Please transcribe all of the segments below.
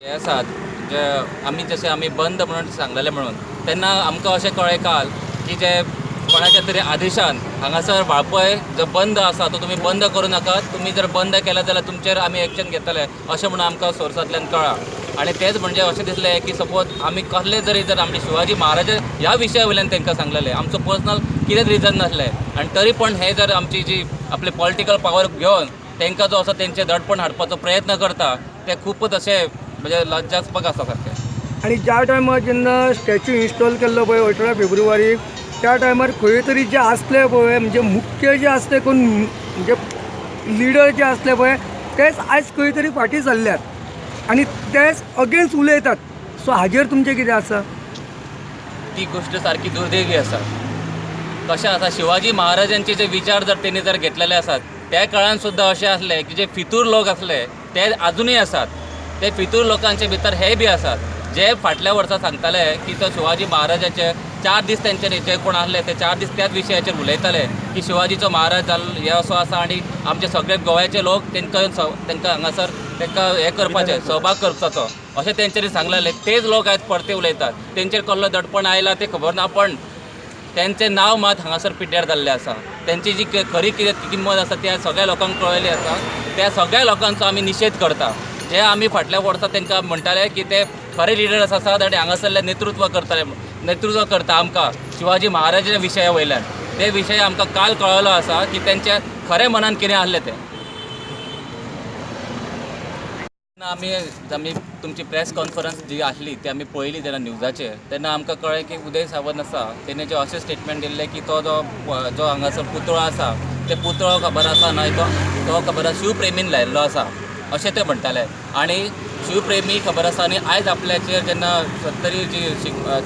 हे आसात जे आमी बंद म्हणून सांगलेले म्हणून तेन्ना आमकां अशें कळ्ळें की जे कोणाच्या तरी आदेशान हांगासर वाळपय जो बंद आसा तो तुमी बंद करूं नाकात, तुमी जर बंद केला जाल्यार तुमचेर आमी एक्शन घेतले अशें म्हणून आमकां सोर्सांतल्यान कळ्ळां. आनी तेच म्हणजे अशें दिसलें की सपोज आमी कसले जर आमचे शिवाजी महाराज ह्या विशया वयल्यान तांकां सांगलेलें, आमचो पर्सनल कितेंच रिजन नासलें, आनी तरी पण हे जर आमची जी आपली पॉलिटिकल पावर घेवन तांकां जो असो तेंचे दडपण हाडपाचो प्रयत्न करता ते खूपच अशें म्हणजे लज्जास्पद आसा सारकें. आणि ज्या टायमार जेन्ना स्टॅच्यू इन्स्टॉल केल्लो पळय 18 फेब्रुवारीक त्या टायमार खंय तरी जे आसले पळय म्हणजे मुख्य जे आसले कोण म्हणजे लिडर जे आसले पळय तेच आयज खंय तरी फाटीं सरल्यात आणि तेच अगेन्स्ट उलयतात. सो हाजेर तुमचें कितें आसा? ती गोष्ट सारकी दुर्दैवी आसा. कशें आसा, शिवाजी महाराजांचे जे विचार जर तेणी जर घेतलेले आसात त्या काळान सुद्दां अशें आसलें की जे फितूर लोक आसले ते अजूनय आसात. ते फितूर लोकांचे भितर हे बी आसात जे फाटल्या वर्सा सांगताले की तो शिवाजी महाराजाचे 4 दीस तेंचे जे कोण आसले ते 4 दीस त्याच विशयाचेर उलयताले की शिवाजीचो महाराज हे असो आसा आनी आमचे सगळे गोव्याचे लोक तांकां हांगासर तांकां हे करपाचें सहभाग करपाचो अशें तेंच्यांनी सांगलेलें. तेच लोक आयज परते उलयतात. तेंचेर कसलो दडपण आयला ते खबर ना, पण त्यांचे नाव मात हांगासर पिड्ड्यार जाल्लें आसा. त्यांची जी खरी कितें किंमत आसा त्या सगळ्या लोकांक कळयली आसा. त्या सगळ्या लोकांचो आमी निशेध करता. जे आमी फाटल्या वर्सा तांकां म्हणटाले की ते खरे लिडर्स आसात आनी हांगासरले नेतृत्व करता आमकां शिवाजी महाराजाच्या विशया वयल्यान. ते विशय आमकां काल कळलो आसा की तेंचे खरे मनान कितें आसलें तें. आमी तुमची प्रेस कॉन्फरन्स जी आसली ती आमी पळयली तेन्ना न्यूजाचेर, तेन्ना आमकां कळ्ळें की उदय सावंत आसा तेणें जे अशें स्टेटमेंट दिल्लें की तो जो हांगासर पुतळो आसा ते पुतळो खबर आसा न्हय तो खबर आसा शिवप्रेमीन लायिल्लो आसा अशें ते म्हणटाले. आनी शिवप्रेमी खबर आसा आनी आयज आपल्याचेर जेन्ना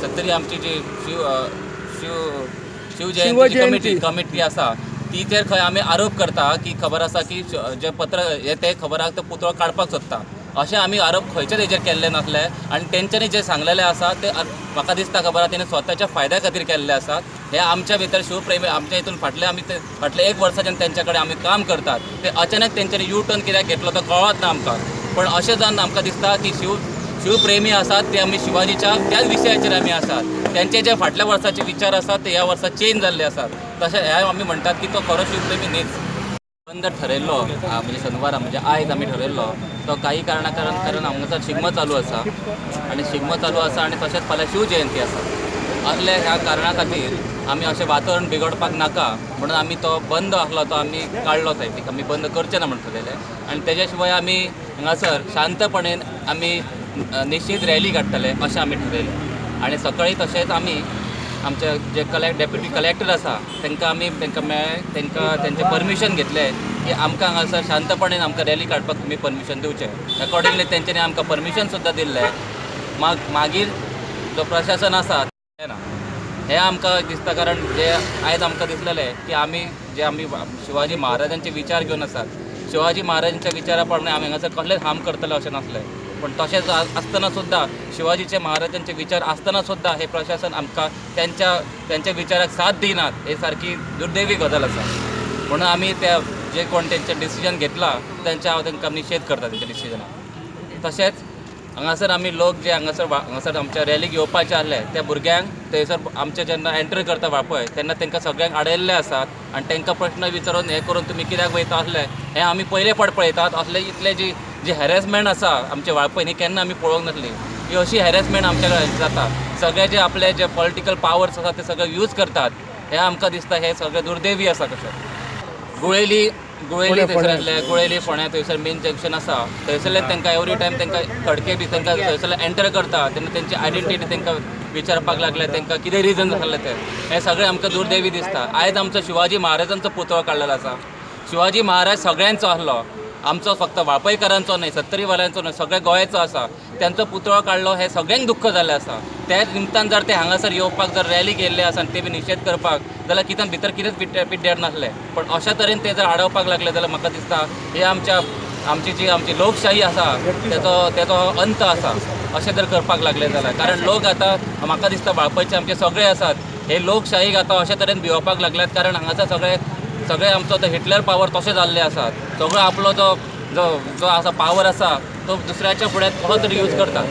सत्तरी आमची जी शिवजयंती कमिटी आसा तीचेर खंय आमी आरोप करता की खबर आसा की जे पत्र हे ते खबर आसा तो पुतळो काडपाक सोदता अशें आमी आरोप खंयच्याच हेचेर केल्ले नासले. आनी तेंच्यांनी जे सांगलेलें आसा ते म्हाका दिसता खबर आसा तेणें स्वताच्या फायद्या खातीर केल्ले आसात. हे आमच्या भितर शिवप्रेमी आमच्या हितून फाटले 1 वर्साच्यान तेंच्या कडेन आमी काम करतात. ते अचानक तेंच्यांनी यू टर्न कित्याक घेतलो तो कळत ना आमकां, पण अशें जावन आमकां दिसता की शिवप्रेमी आसात ते आमी शिवाजीच्या त्याच विशयाचेर आमी आसात. त्यांचे जे फाटल्या वर्साचे विचार आसात ते ह्या वर्सा चेंज जाल्ले आसात. तशें हे आमी म्हणटात की तो खरो शिवप्रेमी न्हीच. बंद ठरयल्लो म्हणजे शेनवारा म्हणजे आयज आमी ठरयल्लो तो काही कारण हांगासर शिगमो चालू आसा आनी तशेंच फाल्यां शिवजयंती आसा. असल्या ह्या कारणां खातीर आमी अशें वातावरण बिगडपाक नाका म्हणून आमी तो बंद आसलो तो आमी काडलो सायडीक. आमी बंद करचें ना म्हणून ठरयलें. आनी तेज्या शिवाय आमी हांगासर शांतपणेन आमी निश्चित रॅली काडटले अशें आमी ठरयलें. आनी सकाळीं तशेंच आमी आमचे जे डेप्युटी कलेक्टर आसा तांकां मेळ्ळे, तेंचे परमिशन घेतलें की आमकां हांगासर शांतपणेन आमकां रॅली काडपाक तुमी परमिशन दिवचें. अकॉर्डिंगली तेंच्यांनी आमकां परमिशन सुद्दां दिल्लें. मागीर जो प्रशासन आसा ना हें आमकां दिसता, कारण जे आयज आमकां दिसलेलें की आमी शिवाजी महाराजांचे विचार घेवन आसात. शिवाजी महाराजांच्या विचारा प्रमाणे आमी हांगासर कसलेंच हार्म करतले अशें नासलें. पण तशेंच आसतना सुद्दां शिवाजीचे महाराजांचे विचार आसतना सुद्दां हे प्रशासन आमकां त्यांच्या विचाराक साथ दिनात. हे सारकी दुर्दैवी गजाल आसा. म्हणून आमी त्या जे कोण तेंचें डिसिजन घेतला हांव तांकां निशेध करता तेंच्या डिसिजनाक. तशेंच हांगासर आमी लोक जे हांगासर आमच्या रॅलीक येवपाचे आसले त्या भुरग्यांक थंयसर आमचे जेन्ना एंट्री करता वापय तेन्ना तांकां सगळ्यांक आडयल्ले आसात आनी तांकां प्रश्न विचारून हें करून तुमी कित्याक वयता आसले हें आमी पयले फावट पळयतात. असले इतले जी हॅरेसमेंट आसा आमचे वाळपय केन्ना आमी पळोवंक नासली. ही अशी हॅरेसमेंट आमच्या कडेन जाता. सगळे जे आपले जे पॉलिटिकल पावर्स आसा ते सगळे यूज करतात. हे आमकां दिसता हे सगळें दुर्दैवी आसा. कशें गुळेली थंयसर आसले, गुळेली फोंड्या थंयसर मेन जंक्शन आसा थंयसरले तांकां एवरी टायम तांकां खडके बी तांकां थंयसरले एंटर करता तेन्ना तेंची आयडेंटिटी तांकां विचारपाक लागले तांकां कितें रिजन आसलें तें. हें सगळें आमकां दुर्दैवी दिसता. आयज आमचो शिवाजी महाराजांचो पुतळो काडलेलो आसा. शिवाजी महाराज सगळ्यांचो आसलो, आमचो फक्त वाळपयकारांचो न्हय, सत्तरीवाल्यांचो न्हय, सगळ्या गोंयाचो आसा. त्यांचो पुतळो काडलो हे सगळ्यांक दुख्ख जाल्लें आसा. त्या निमतान जर ते हांगासर येवपाक जर रॅली गेल्ले आसा आनी ते बी निशेध करपाक जाल्यार कितें भितर कितेंच पिड्ड्यार नासलें. पण अशा तरेन ते जर आडवपाक लागले जाल्यार म्हाका दिसता हे आमची लोकशाही आसा तेजो अंत आसा अशें जर करपाक लागले जाल्यार. कारण लोक आतां म्हाका दिसता वाळपयचे आमचे सगळे आसात हे लोकशाहीक आतां अशे तरेन भिवपाक लागल्यात. कारण हांगासर सगळे आमचो तो हिटलर पावर तशें जाल्ले आसात. सगळो आपलो जो आसा पावर आसा तो दुसऱ्याच्या फुड्यात कसो तरी यूज करता.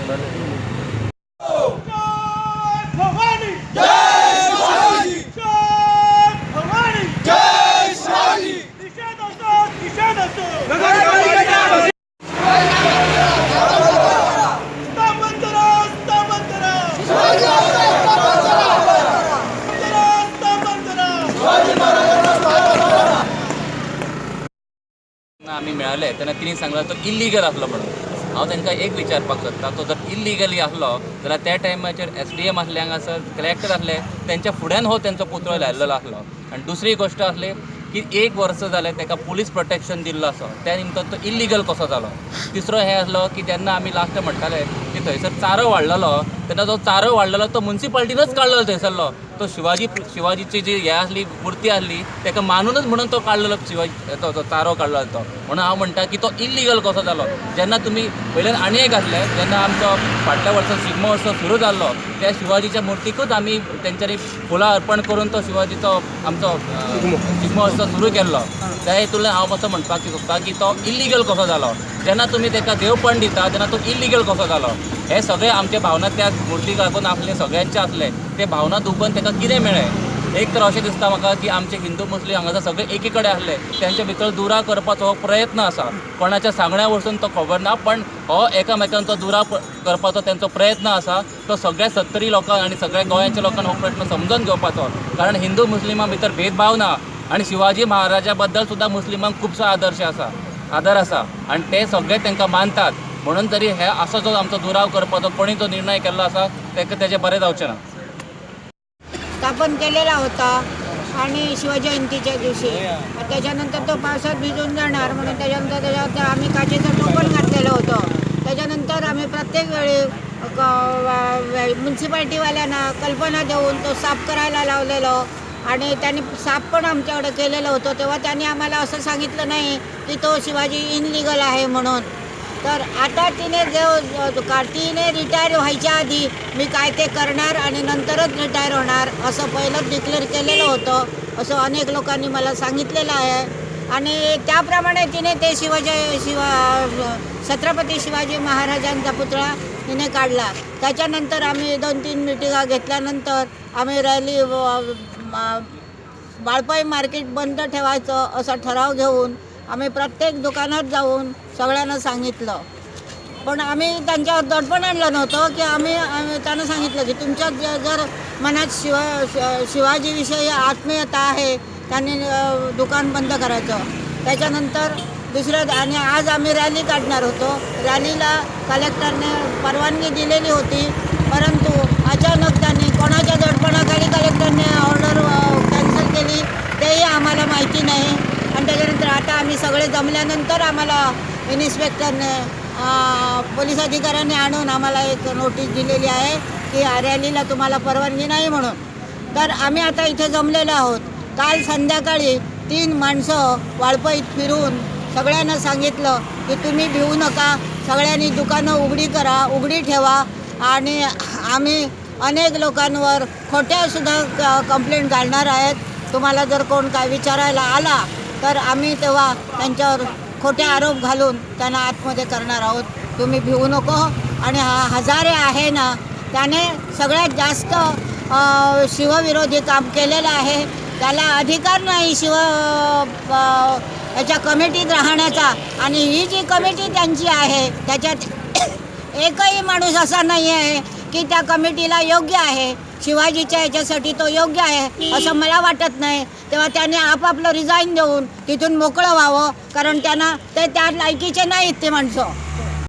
आम्ही मेळ्ळे तेन्ना तिणी सांगला तो इल्लिगल आसलो म्हणून. हांव तांकां एक विचारपाक सोदता, तो जर इल्लिगली आसलो जाल्यार त्या टायमाचेर SDM आसले हांगासर, कलेक्टर आसले, तेंच्या फुड्यान हो तेंचो पुतळो लायल्लो आसलो. आनी दुसरी गोश्ट आसली की 1 वर्स जालें ताका पुलीस प्रोटेक्शन दिल्लो आसा, त्या निमतान तो इल्लिगल कसो जालो. तिसरो हे आसलो की जेन्ना आमी लास्ट म्हणटाले की थंयसर चारो वाडलेलो, तेन्ना तो चारो वाडलेलो तो मुन्सिपाल्टीनच काडलेलो थंयसरलो. तो शिवाजीची जी हे आसली मूर्ती आसली ताका मानूनच म्हणून तो काडलेलो, शिवाजी तो चारो काडलो तो. म्हणून हांव म्हणटा की तो इल्लिगल कसो जालो. जेन्ना तुमी वयल्यान आनी एक आसलें, जेन्ना आमचो फाटल्या वर्सा शिगमो उत्सव सुरू जाल्लो, त्या शिवाजीच्या मुर्तीकूच आमी तेंच्यांनी फुलां अर्पण करून तो शिवाजीचो आमचो शिगमो उत्सव सुरू केल्लो. त्या हेतूंतल्यान हांव असो म्हणपाक सोदतां की तो इल्लिगल कसो जालो. जेन्ना तुमी ताका देवपण दिता तेन्ना तो इल्लिगल कसो जालो. हे सगळे आमचे भावना त्या मुर्तीक लागून आसले, सगळ्यांचे आसले. ते भावना दुखोवन ताका कितें मेळ्ळें. एक तर अशें दिसता म्हाका की आमचे हिंदू मुस्लीम हांगासर सगळे एकी कडेन आसले, तेंच्या भितर दुरा करपाचो हो प्रयत्न आसा. कोणाच्या सांगण्या वरसून तो खबर ना, पण हो एकामेकांचो दुरा करपाचो तेंचो प्रयत्न आसा. तो सगळ्या 70 लोकांक आनी सगळ्या गोंयाच्या लोकांक हो प्रश्न समजून घेवपाचो. कारण हिंदू मुस्लिमां भितर भेदभाव ना आनी शिवाजी महाराजा बद्दल सुद्दां मुस्लिमांक खुबसो आदर आसा आनी ते सगळे तांकां मानतात. म्हणून तरी हे असो जो आमचो दुराव करपाचो कोणी जो निर्णय केल्लो आसा तेजें बरें जावचें ना. स्थापन केलेला होता आणि शिवजयंतीच्या दिवशी त्याच्यानंतर तो पावसात भिजून जाणार म्हणून त्याच्यानंतर त्याच्यावर आम्ही काचेचं टोपण घातलेलं होतं. त्याच्यानंतर आम्ही प्रत्येक वेळी म्युन्सिपाल्टीवाल्यांना कल्पना देऊन तो साफ करायला लावलेलो आणि त्यांनी साफ पण आमच्याकडे केलेलं होतं. तेव्हा त्यांनी आम्हाला असं सांगितलं नाही की तो शिवाजी इनलिगल आहे म्हणून. तर आता तिने तिने रिटायर व्हायच्या आधी मी काय ते करणार आणि नंतरच रिटायर होणार असं पहिलंच डिक्लेअर केलेलं होतं, असं अनेक लोकांनी मला सांगितलेलं आहे. आणि त्याप्रमाणे तिने ते छत्रपती शिवाजी महाराजांचा पुतळा तिने काढला. त्याच्यानंतर आम्ही 2-3 मिटिंगा घेतल्यानंतर आम्ही रॅली बाळपाई मार्केट बंद ठेवायचं असा ठराव घेऊन आम्ही प्रत्येक दुकानात जाऊन सगळ्यांना सांगितलं. पण आम्ही त्यांच्यावर दडपण आणलं नव्हतं की आम्ही त्यांना सांगितलं की तुमच्या जर मनात शिवाजीविषयी आत्मीयता आहे त्यांनी दुकान बंद करायचं. त्याच्यानंतर आणि आज आम्ही रॅली काढणार होतो. रॅलीला कलेक्टरने परवानगी दिलेली होती, परंतु अचानक त्यांनी कोणाच्या दडपणाखाली कलेक्टरने ऑर्डर कॅन्सल केली तेही आम्हाला माहिती नाही. आणि त्याच्यानंतर आता आम्ही सगळे जमल्यानंतर आम्हाला इन्स्पेक्टरने पोलीस अधिकाऱ्यांनी आणून आम्हाला एक नोटीस दिलेली आहे की रॅलीला तुम्हाला परवानगी नाही म्हणून. तर आम्ही आता इथे जमलेलो आहोत. काल संध्याकाळी 3 माणसं वाळपईत फिरून सगळ्यांना सांगितलं की तुम्ही भिवू नका, सगळ्यांनी दुकानं उघडी ठेवा. आणि आम्ही अनेक लोकांवर खोट्यासुद्धा कंप्लेंट घालणार आहेत. तुम्हाला जर कोण काय विचारायला आला तर आम्ही तेव्हा त्यांच्यावर खोटे आरोप घालून त्यांना आतमध्ये करणार आहोत. तुम्ही भिवू नको. आणि हजारे आहे ना, त्याने सगळ्यात जास्त शिवविरोधी काम केलेलं आहे. त्याला अधिकार नाही याच्या कमिटीत राहण्याचा. आणि ही जी कमिटी त्यांची आहे त्याच्यात एकही माणूस असा नाही आहे की त्या कमिटीला योग्य आहे, शिवाजीच्या याच्यासाठी तो योग्य आहे असं मला वाटत नाही. तेव्हा त्याने आपापलं रिझाईन देऊन तिथून मोकळं व्हावं, कारण त्यांना त्या लायकीचे नाहीत ते माणसं.